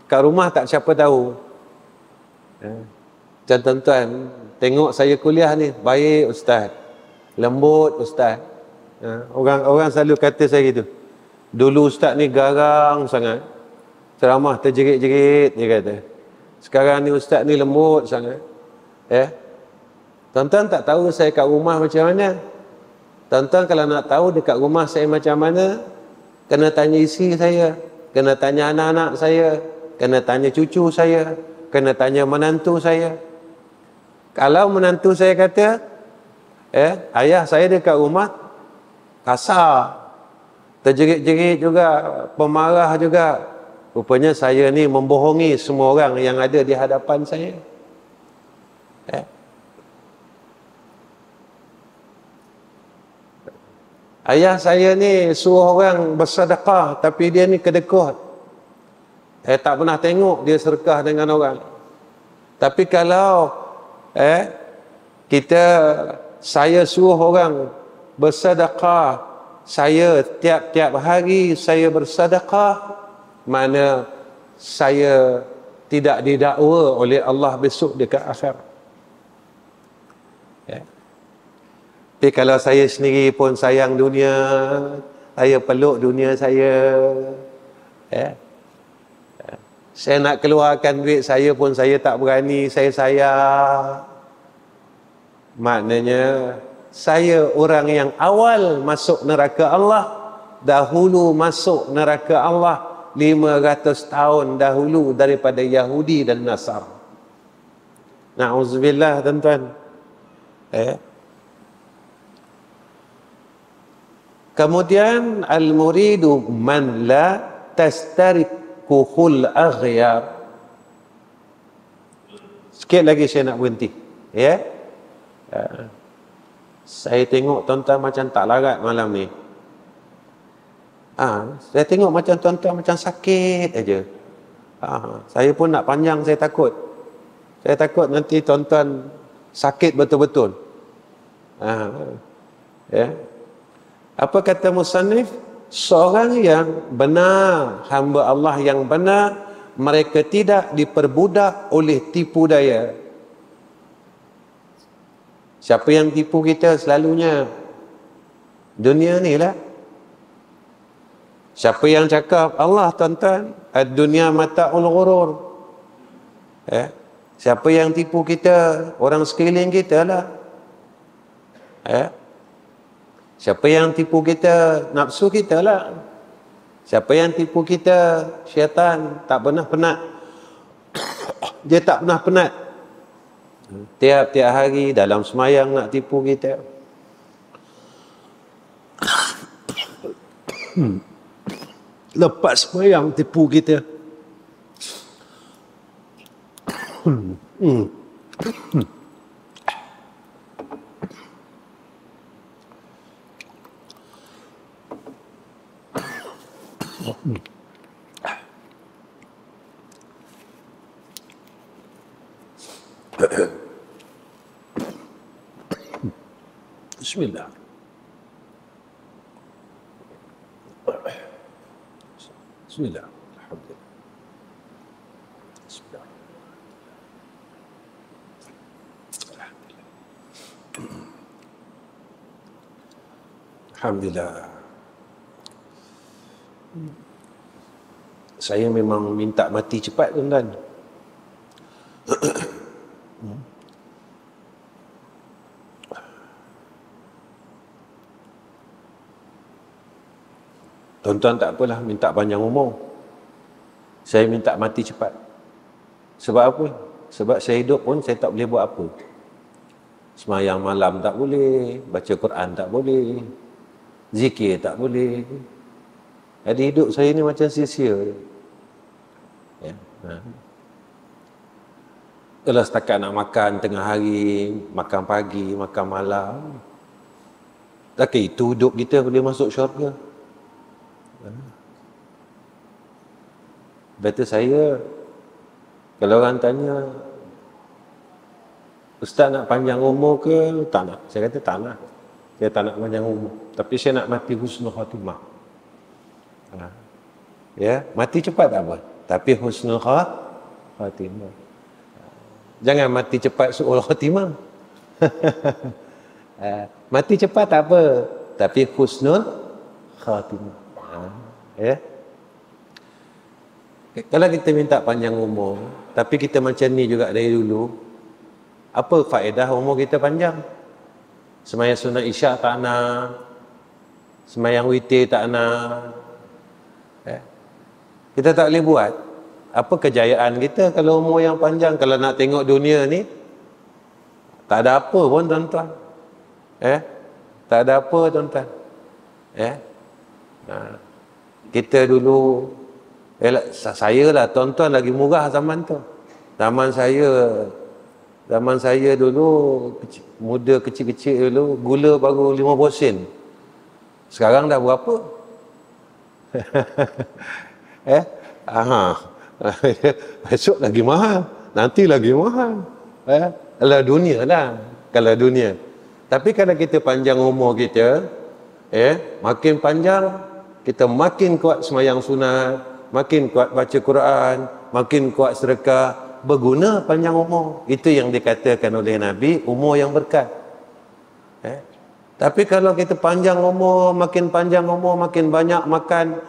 Kat rumah tak siapa tahu. Macam tuan-tuan, tengok saya kuliah ni, baik ustaz, lembut ustaz. Orang selalu kata saya gitu. Dulu ustaz ni garang sangat, ceramah terjerit-jerit, dia kata. Sekarang ni ustaz ni lembut sangat. Tuan-tuan tak tahu saya kat rumah macam mana? Tuan-tuan kalau nak tahu dekat rumah saya macam mana, kena tanya isteri saya, kena tanya anak-anak saya, kena tanya cucu saya, kena tanya menantu saya. Kalau menantu saya kata, ayah saya dekat rumah kasar, terjerit-jerit juga, pemarah juga, rupanya saya ni membohongi semua orang yang ada di hadapan saya. ayah saya ni suruh orang bersedekah tapi dia ni kedekut. Saya tak pernah tengok dia sedekah dengan orang. Tapi kalau saya suruh orang bersedekah, saya tiap-tiap hari saya bersedekah, mana saya tidak didakwa oleh Allah besok dekat akhirat. Tapi kalau saya sendiri pun sayang dunia, saya peluk dunia saya, saya nak keluarkan duit saya pun saya tak berani, saya sayang. Maknanya saya orang yang awal masuk neraka Allah, dahulu masuk neraka Allah 500 tahun dahulu daripada Yahudi dan Nasara. Na'udzubillah, tuan-tuan. Kemudian al-muridu man la tastarikuhul aghyar. Sikit lagi saya nak berhenti. Saya tengok tuan-tuan macam tak larat malam ni. Saya tengok macam tuan-tuan macam sakit aja. Saya pun nak panjang, saya takut. Saya takut nanti tuan-tuan sakit betul-betul. Apa kata musannif? Seorang yang benar, hamba Allah yang benar, mereka tidak diperbudak oleh tipu daya. Siapa yang tipu kita selalunya? Dunia ni lah. Siapa yang cakap? Allah, tuan-tuan. Ad-dunya mata'ul ghurur. Siapa yang tipu kita? Orang sekeliling kita lah. Siapa yang tipu kita? Nafsu kita lah. Siapa yang tipu kita? Syaitan. Tak pernah penat. Dia tak pernah penat. Tiap-tiap hari dalam semayang nak tipu kita. Lepas semayang tipu kita. Bismillah. Bismillah. Alhamdulillah. Bismillah. Alhamdulillah. Saya memang minta mati cepat, tuan-tuan. Tuan-tuan tak apalah minta panjang umur. Saya minta mati cepat. Sebab apa? Sebab saya hidup pun saya tak boleh buat apa. Semayang malam tak boleh, baca Quran tak boleh, zikir tak boleh. Jadi hidup saya ni macam sia-sia. Kalau setakat nak makan tengah hari, makan pagi, makan malam, takkan itu hidup kita boleh masuk syurga? Betul saya, kalau orang tanya, Ustaz nak panjang umur ke? Tak nak. Saya kata tak nak. Saya tak nak panjang umur. Tapi saya nak mati husnul khatimah. Mati cepat tak apa. Tapi husnul khatimah. Jangan mati cepat su'ul khatimah. Mati cepat tak apa. Tapi husnul khatimah. Kalau kita minta panjang umur, tapi kita macam ni juga dari dulu, apa faedah umur kita panjang? Sembahyang sunat isyak tak nak, sembahyang witir tak nak. Kita tak boleh buat. Apa kejayaan kita kalau umur yang panjang? Kalau nak tengok dunia ni, tak ada apa pun, tuan-tuan. Tak ada apa, tuan-tuan. Kita dulu, saya lah, tuan-tuan lagi murah zaman tu. Zaman saya dulu, muda kecil-kecil dulu, gula baru 50 sen. Sekarang dah berapa? Besok lagi mahal, nanti lagi mahal. Kalau dunia lah, kalau dunia. Tapi kalau kita panjang umur kita, makin panjang, kita makin kuat semayang sunat, makin kuat baca Quran, makin kuat sedekah, berguna panjang umur. Itu yang dikatakan oleh Nabi, umur yang berkat. Tapi kalau kita panjang umur, makin panjang umur, makin banyak makan,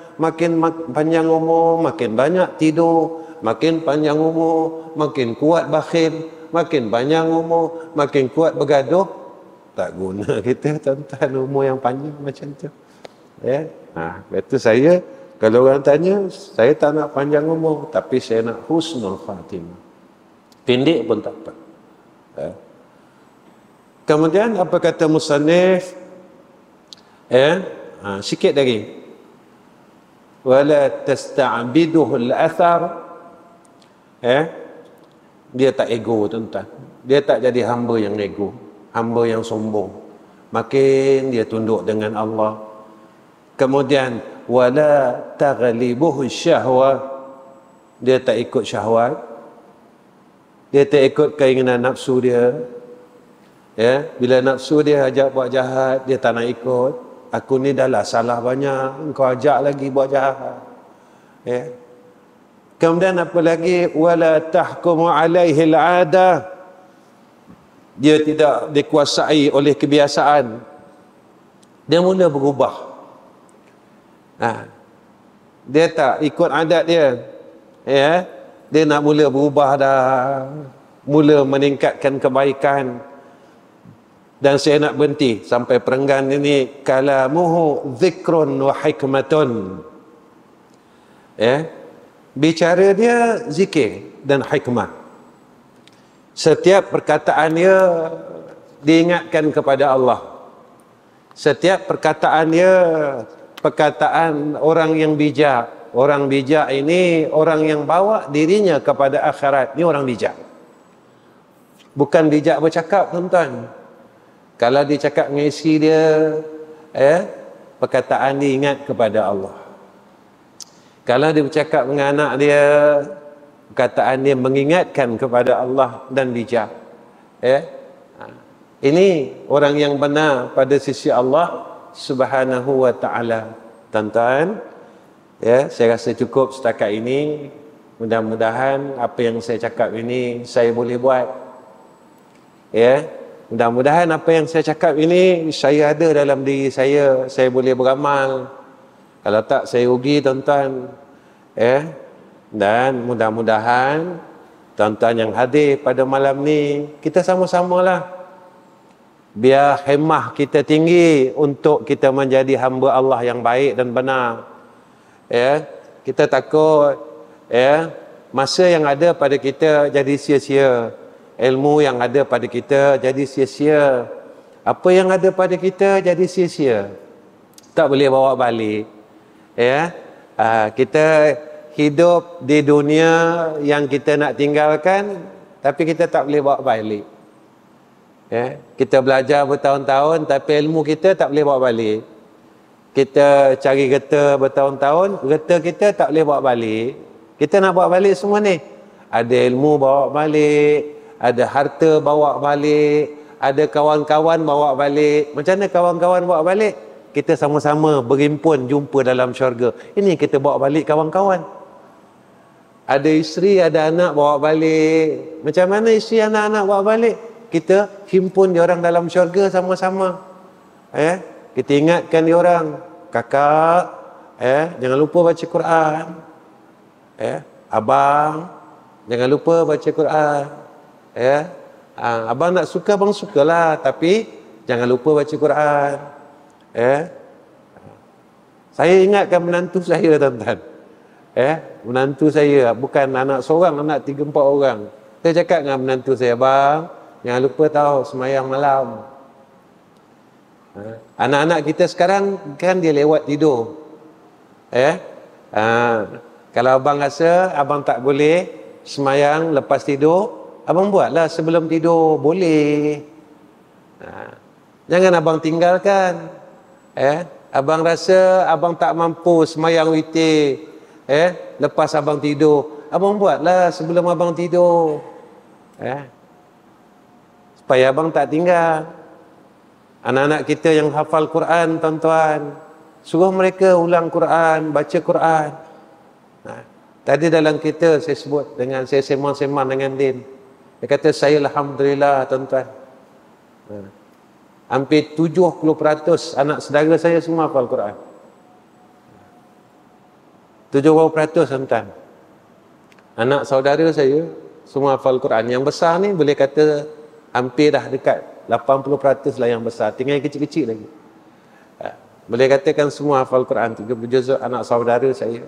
panjang umur, makin banyak tidur, makin panjang umur, makin kuat bakhil, makin panjang umur, makin kuat bergaduh, tak guna kita tuan-tuan umur yang panjang macam tu. Betul saya, kalau orang tanya, saya tak nak panjang umur, tapi saya nak husnul khatimah. Pendek pun tak apa. Kemudian apa kata musannif? Sikit lagi. Wala tasta'biduhu al-athar. Dia tak ego tuan-tuan. Dia tak jadi hamba yang ego, hamba yang sombong. Makin dia tunduk dengan Allah. Kemudian wala taghlibuhu syahwa. Dia tak ikut syahwat. Dia tak ikut keinginan nafsu dia. Bila nafsu dia ajak buat jahat, dia tak nak ikut. Aku ni dah lah salah banyak, engkau ajak lagi buat jahat. Kemudian apa lagi? Wala tahkumu alaihi al-'adah. Dia tidak dikuasai oleh kebiasaan. Dia mula berubah. Dia tak ikut adat dia. Dia nak mula berubah dah. Mula meningkatkan kebaikan. Dan saya nak berhenti sampai perenggan ini. Kalamuhu zikrun wa hikmatun. Bicara dia zikir dan hikmah. Setiap perkataan dia diingatkan kepada Allah. Setiap perkataan dia perkataan orang yang bijak. Orang bijak ini orang yang bawa dirinya kepada akhirat. Ini orang bijak. Bukan bijak bercakap tuan-tuan. Kalau dia cakap dengan isteri dia, perkataan dia ingat kepada Allah. Kalau dia bercakap dengan anak dia, perkataan dia mengingatkan kepada Allah dan bijak. Ini orang yang benar pada sisi Allah Subhanahu wa ta'ala. Tuan-tuan, saya rasa cukup setakat ini. Mudah-mudahan apa yang saya cakap ini saya boleh buat. Mudah-mudahan apa yang saya cakap ini saya ada dalam diri saya boleh beramal. Kalau tak saya rugi tuan-tuan. Dan mudah-mudahan tuan-tuan yang hadir pada malam ni, kita sama-samalah biar hemah kita tinggi untuk kita menjadi hamba Allah yang baik dan benar. Kita takut masa yang ada pada kita jadi sia-sia. Ilmu yang ada pada kita jadi sia-sia. Apa yang ada pada kita jadi sia-sia. Tak boleh bawa balik. Kita hidup di dunia yang kita nak tinggalkan, tapi kita tak boleh bawa balik. Kita belajar bertahun-tahun, tapi ilmu kita tak boleh bawa balik. Kita cari reta bertahun-tahun, reta kita tak boleh bawa balik. Kita nak bawa balik semua ni. Ada ilmu bawa balik, ada harta bawa balik, ada kawan-kawan bawa balik. Macam mana kawan-kawan bawa balik? Kita sama-sama berhimpun jumpa dalam syurga. Ini kita bawa balik kawan-kawan. Ada isteri, ada anak bawa balik. Macam mana isteri, anak-anak bawa balik? Kita himpun diorang dalam syurga sama-sama. Kita ingatkan diorang, kakak, jangan lupa baca Quran. Abang, jangan lupa baca Quran. Abang nak suka, abang sukalah, tapi jangan lupa baca Quran. Saya ingatkan menantu saya tuan-tuan. Menantu saya bukan anak seorang, anak 3-4 orang. Saya cakap dengan menantu saya, bang, jangan lupa tahu semayang malam. Anak-anak kita sekarang kan dia lewat tidur. Kalau abang rasa abang tak boleh semayang lepas tidur, abang buatlah sebelum tidur, boleh. Jangan abang tinggalkan. Abang rasa abang tak mampu semayang witir, lepas abang tidur, abang buatlah sebelum abang tidur, supaya abang tak tinggal. Anak-anak kita yang hafal Quran, tuan-tuan, suruh mereka ulang Quran, baca Quran. Tadi dalam kereta saya sebut dengan, saya sembang-sembang dengan Din. Dia kata, saya alhamdulillah tuan-tuan, hampir 70% anak saudara saya semua hafal Quran. 70% tuan-tuan. Anak saudara saya semua hafal Quran. Yang besar ni boleh kata hampir dah dekat 80% lah yang besar. Tinggal yang kecil-kecil lagi. Boleh katakan semua hafal Quran. 30 juzuk anak saudara saya.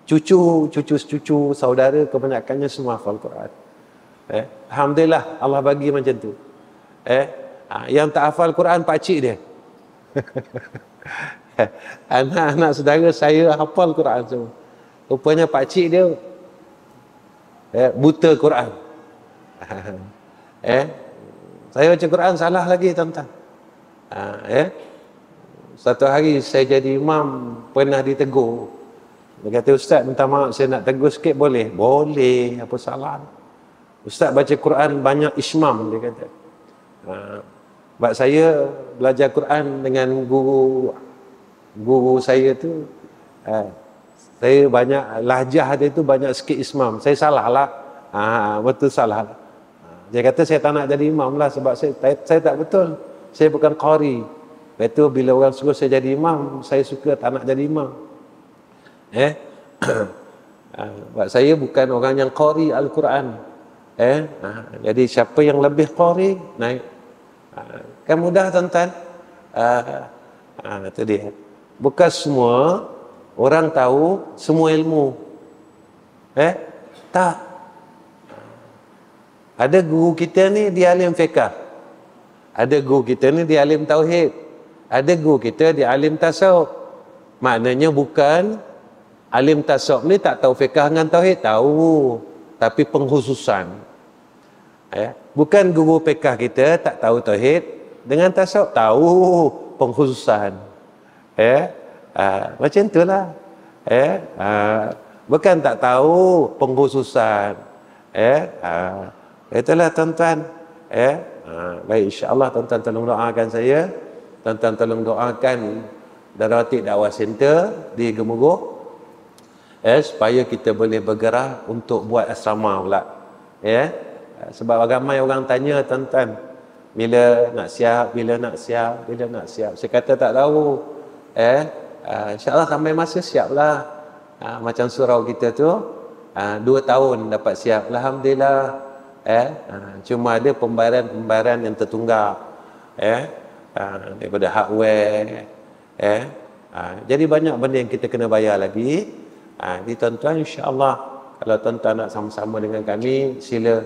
Cucu saudara kebanyakannya semua hafal Quran. Alhamdulillah Allah bagi macam tu. Yang tak hafal Quran pakcik dia. Anak-anak saudara saya hafal Quran semua. Rupanya pakcik dia buta Quran. Saya baca Quran salah lagi tuan-tuan. Satu hari saya jadi imam, pernah ditegur. Dia kata, Ustaz minta maaf saya nak tegur sikit boleh? Boleh, apa salah? Ustaz baca Quran banyak ismam, dia kata. Sebab saya belajar Quran dengan guru saya tu, saya banyak lahjah dia tu banyak sikit ismam. Saya salah lah. Betul salah lah. Dia kata saya tak nak jadi imam lah sebab saya tak betul. Saya bukan qari. Lepas tu bila orang suruh saya jadi imam, saya suka tak nak jadi imam. Sebab saya bukan orang yang qari Al-Quran. Jadi siapa yang lebih qari, naik. Kan mudah tuan-tuan. Itu dia. Bukan semua orang tahu semua ilmu. Tak. Ada guru kita ni dia alim fiqh. Ada guru kita ni dia alim tauhid. Ada guru kita dia alim tasawuf. Maknanya bukan alim tasawuf ni tak tahu fiqh dengan tauhid, tahu, tapi pengkhususan. Bukan guru fiqh kita tak tahu tauhid dengan tasawuf, tahu, pengkhususan. Macam itulah. Bukan tak tahu, pengkhususan. Itulah tuan-tuan. Baik, insya-Allah tuan-tuan tolong doakan saya. Tuan-tuan tolong doakan Darul Dakwah Center di Gemuruh, supaya kita boleh bergerak untuk buat asrama pula. Sebab ramai orang tanya tuan-tuan, bila nak siap, bila nak siap, bila nak siap. Saya kata tak tahu. Insya-Allah sampai masa siaplah. Macam surau kita tu 2 tahun dapat siap. Alhamdulillah. Cuma ada pembayaran yang tertunggak. Daripada hardware. Jadi banyak benda yang kita kena bayar lagi. Jadi tuan-tuan, insya-Allah kalau tuan-tuan nak sama-sama dengan kami, sila.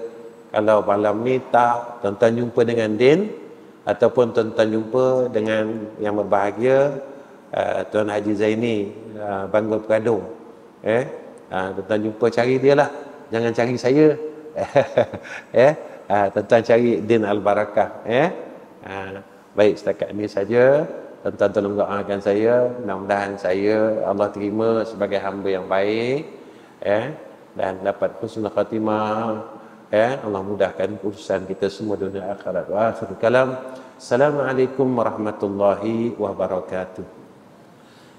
Kalau malam ni tak, tuan-tuan jumpa dengan Din, ataupun tuan-tuan jumpa dengan yang berbahagia, Tuan Haji Zaini, Bangul Peradung. Tuan-tuan jumpa, cari dia lah, jangan cari saya. Tuan-tuan cari Din Al-Barakah. Baik, setakat ini saja. Tuan-tuan tolong doakan saya, mudah-mudahan saya Allah terima sebagai hamba yang baik, dan dapat husnul khatimah. Allah mudahkan urusan kita semua dunia akhirat. Wa akhirul kalam. Assalamualaikum warahmatullahi wabarakatuh.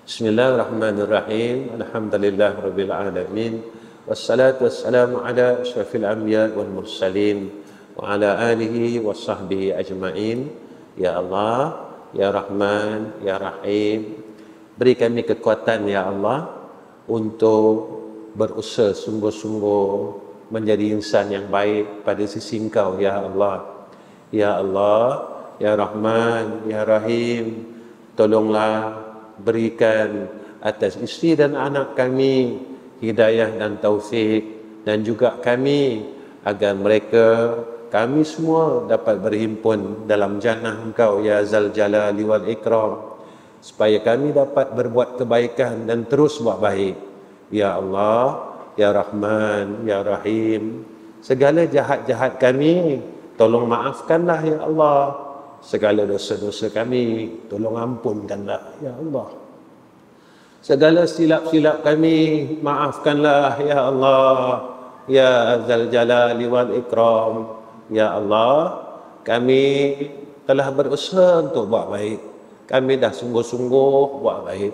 Bismillahirrahmanirrahim. Alhamdulillah rabbil alamin. Wassalatu wassalamu ala asyrafil anbiya wal mursalin wa ala alihi wa sahbihi ajma'in. Ya Allah, Ya Rahman, Ya Rahim, beri kami kekuatan Ya Allah untuk berusaha sungguh-sungguh menjadi insan yang baik pada sisi Engkau Ya Allah. Ya Allah, Ya Rahman, Ya Rahim, tolonglah berikan atas isteri dan anak kami hidayah dan taufik, dan juga kami, agar mereka, kami semua dapat berhimpun dalam jannah Engkau Ya Zal Jalali wal Ikram, supaya kami dapat berbuat kebaikan dan terus buat baik. Ya Allah, Ya Rahman, Ya Rahim, segala jahat-jahat kami tolong maafkanlah Ya Allah. segala dosa-dosa kami tolong ampunkanlah ya Allah. Segala silap-silap kami maafkanlah ya Allah. Ya Zal Jalali wal Ikram. Ya Allah, kami telah berusaha untuk buat baik. Kami dah sungguh-sungguh buat baik,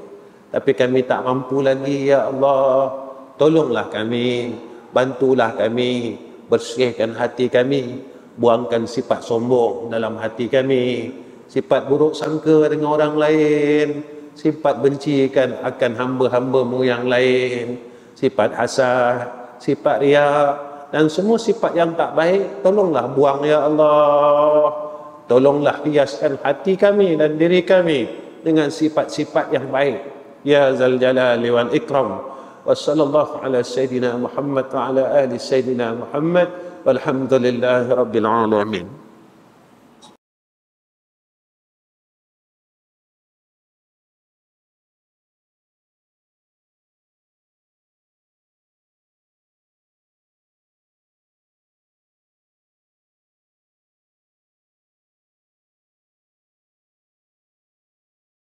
tapi kami tak mampu lagi ya Allah. Tolonglah kami, bantulah kami, bersihkan hati kami, buangkan sifat sombong dalam hati kami, sifat buruk sangka dengan orang lain, sifat bencikan akan hamba-hamba-Mu yang lain, sifat hasad, sifat riak dan semua sifat yang tak baik. Tolonglah buang ya Allah. Tolonglah hiaskan hati kami dan diri kami dengan sifat-sifat yang baik ya Zal Jalali wal Ikram. Wa sallallahu ala sayyidina Muhammad wa ala ali sayyidina Muhammad walhamdulillahi rabbil alamin.